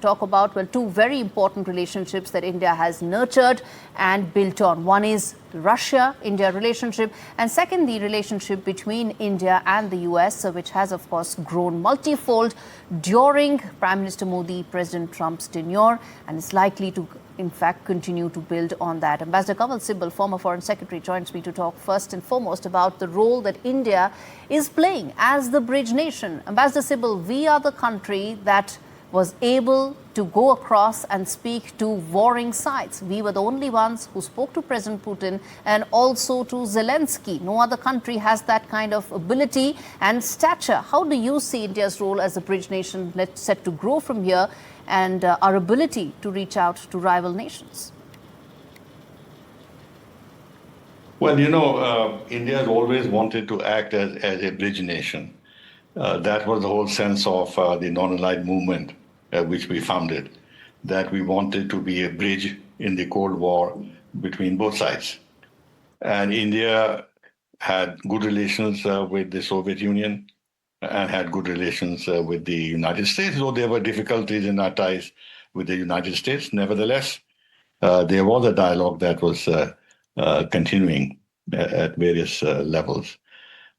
talk about, well, two very important relationships that India has nurtured and built on. One is the Russia-India relationship, and second, the relationship between India and the US, which has, of course, grown multifold during Prime Minister Modi, President Trump's tenure, and is likely to, in fact, continue to build on that. Ambassador Kanwal Sibal, former Foreign Secretary, joins me to talk first and foremost about the role that India is playing as the bridge nation. Ambassador Sibal, we are the country that was able to go across and speak to warring sides. We were the only ones who spoke to President Putin and also to Zelensky. No other country has that kind of ability and stature. How do you see India's role as a bridge nation set to grow from here, and our ability to reach out to rival nations? Well, India has always wanted to act as a bridge nation. That was the whole sense of the non-aligned movement, which we founded, that we wanted to be a bridge in the Cold War between both sides. And India had good relations with the Soviet Union and had good relations with the United States, though there were difficulties in our ties with the United States. Nevertheless, there was a dialogue that was continuing at various levels.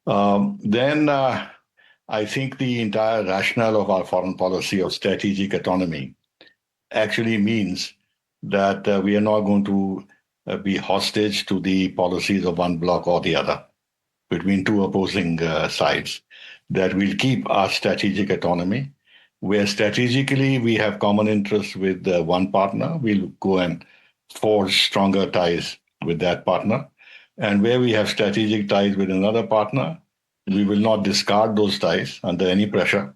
Then I think the entire rationale of our foreign policy of strategic autonomy actually means that we are not going to be hostage to the policies of one bloc or the other between two opposing sides, that we'll keep our strategic autonomy. Where strategically we have common interests with one partner, we'll go and forge stronger ties with that partner. And where we have strategic ties with another partner, we will not discard those ties under any pressure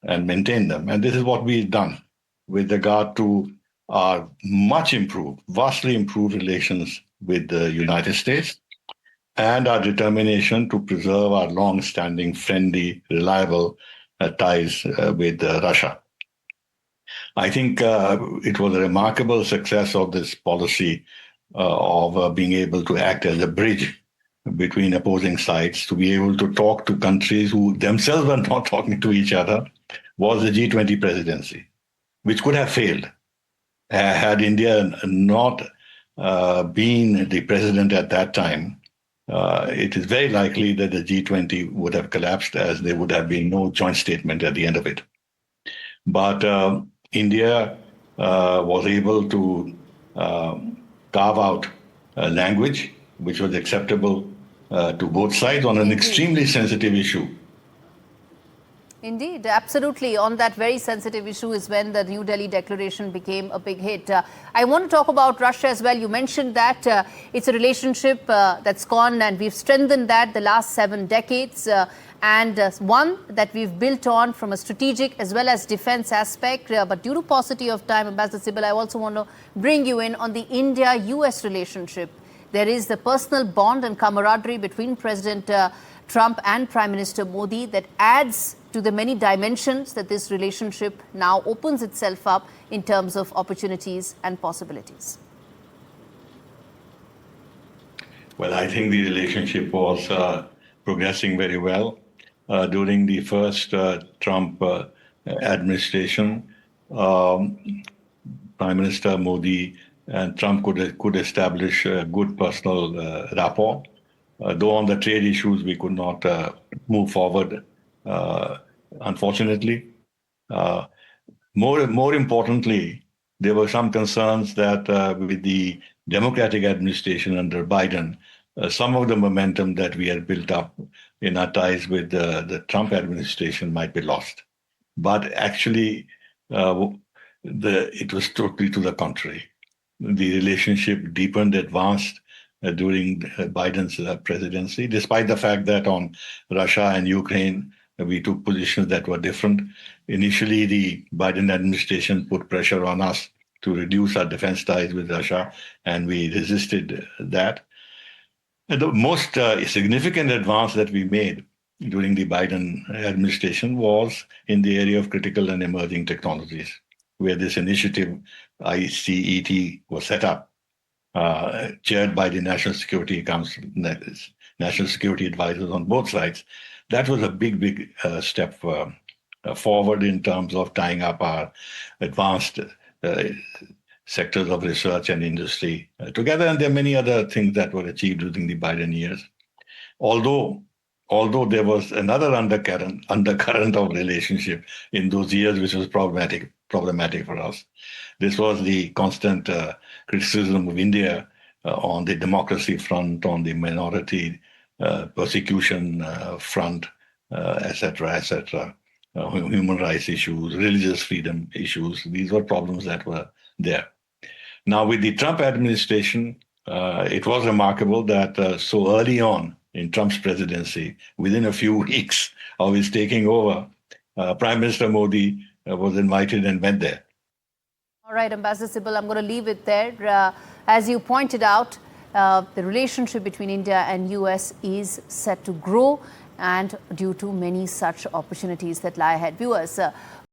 and maintain them. And this is what we've done with regard to our much improved, vastly improved relations with the United States and our determination to preserve our long-standing, friendly, reliable ties with Russia. I think it was a remarkable success of this policy of being able to act as a bridge between opposing sides, to be able to talk to countries who themselves were not talking to each other, was the G20 presidency, which could have failed had India not been the president at that time. It is very likely that the G20 would have collapsed, as there would have been no joint statement at the end of it. But India was able to carve out a language which was acceptable to both sides on an extremely sensitive issue. Indeed, absolutely. On that very sensitive issue is when the New Delhi Declaration became a big hit. I want to talk about Russia as well. You mentioned that it's a relationship that's gone, and we've strengthened that the last 7 decades. And one that we've built on from a strategic as well as defense aspect. But due to paucity of time, Ambassador Sibal, I also want to bring you in on the India-US relationship. There is the personal bond and camaraderie between President Trump and Prime Minister Modi that adds to the many dimensions that this relationship now opens itself up in terms of opportunities and possibilities. Well, I think the relationship was progressing very well. During the first Trump administration, Prime Minister Modi and Trump could establish a good personal rapport. Though on the trade issues, we could not move forward, unfortunately. More importantly, there were some concerns that with the Democratic administration under Biden, some of the momentum that we had built up in our ties with the Trump administration might be lost. But actually, it was totally to the contrary. The relationship deepened, advanced during Biden's presidency, despite the fact that on Russia and Ukraine, we took positions that were different. Initially, the Biden administration put pressure on us to reduce our defense ties with Russia, and we resisted that. And the most significant advance that we made during the Biden administration was in the area of critical and emerging technologies, where this initiative, ICET, was set up, chaired by the National Security Council, National Security advisors on both sides. That was a big step forward in terms of tying up our advanced sectors of research and industry together. And there are many other things that were achieved during the Biden years. Although there was another undercurrent of relationship in those years, which was problematic for us. This was the constant criticism of India on the democracy front, on the minority persecution front, etc., human rights issues, religious freedom issues. These were problems that were there. Now, with the Trump administration, it was remarkable that so early on in Trump's presidency, within a few weeks of his taking over, Prime Minister Modi was invited and went there. All right, Ambassador Sibal, I'm going to leave it there. As you pointed out, the relationship between India and US is set to grow, and due to many such opportunities that lie ahead. Viewers,